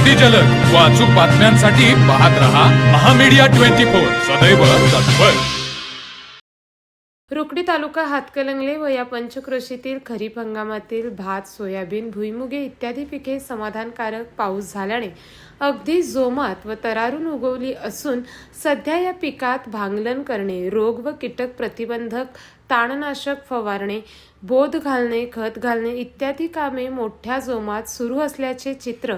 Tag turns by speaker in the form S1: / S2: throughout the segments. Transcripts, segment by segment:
S1: अगदी जलद व अचूक बातम्यांसाठी पाहत रहा महामीडिया 24 सदैव तत्पर।
S2: रुकडी तालुका हातकणंगले व या पंचक्रोशीतील खरीप हंगामातील भात, सोयाबीन, भुईमुगे इत्यादी पिके समाधानकारक पाऊस झाल्याने अगदी जोमात व तरारून उगवली असून सध्या या पिकात भांगलन करणे, रोग व कीटक प्रतिबंधक, ताणनाशक फवारणे, बोध घालणे, खत घालणे इत्यादी कामे मोठ्या जोमात सुरू असल्याचे चित्र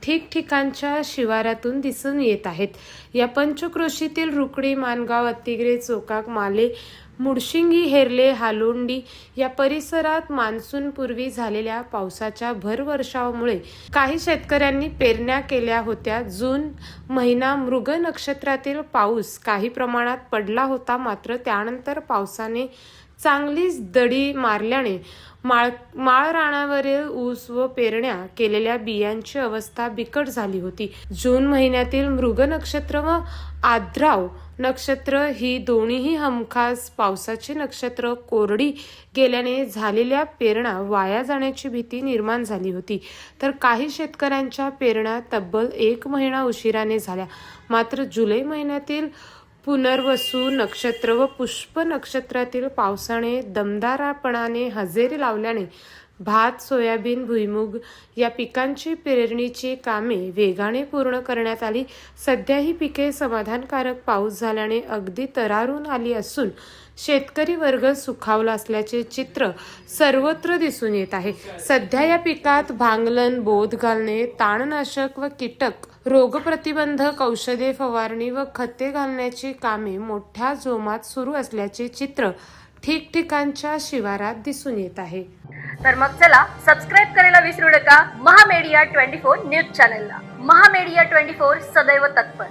S2: ठिकठिकाणच्या शिवारातून दिसून येत आहेत। या पंचक्रोशीतील रुकडी, मानगाव, अत्तिग्रे, चोकाक, माले, मुडशिंगी, हेरले, हालोंडी या परिसरात मान्सूनपूर्वी झालेल्या पावसाच्या भरवर्षामुळे काही शेतकऱ्यांनी पेरण्या केल्या होत्या। जून महिना मृग नक्षत्रातील पाऊस काही प्रमाणात पडला होता, मात्र त्यानंतर पावसाने चांगलीच दडी मारल्याने माळ रानावरील ऊस व पेरण्या केलेल्या बियांची अवस्था बिकट झाली होती। जून महिन्यातील मृग नक्षत्र व आद्राव नक्षत्र ही दोन्हीही हमखास पावसाची नक्षत्र कोरडी गेल्याने झालेल्या पेरणा वाया जाण्याची भीती निर्माण झाली होती। तर काही शेतकऱ्यांच्या पेरणा तब्बल 1 महिना उशिराने झाल्या। मात्र जुलै महिन्यातील पुनर्वसू नक्षत्र व पुष्प नक्षत्रातील पावसाने दमदारपणाने हजेरी लावल्याने भात, सोयाबीन, भुईमुग या पिकांची पेरणीची कामे वेगाने पूर्ण करण्यात आली। सध्या ही पिके समाधानकारक पाऊस झाल्याने अगदी तरारून आली असून शेतकरी वर्ग सुखावला असल्याचे चित्र सर्वत्र दिसून येत आहे। सध्या या पिकात भांगलन, बोध घालणे, ताणनाशक व कीटक रोगप्रतिबंधक औषधे फवारणी व खते घालण्याची कामे मोठ्या जोमात सुरू असल्याचे चित्र ठिकठिकाणच्या शिवारात दिसून येत आहे।
S3: तर मग चला सबस्क्राइब करायला विसरू नका महामीडिया 24 न्यूज चॅनलला। महामीडिया 24 सदैव तत्पर।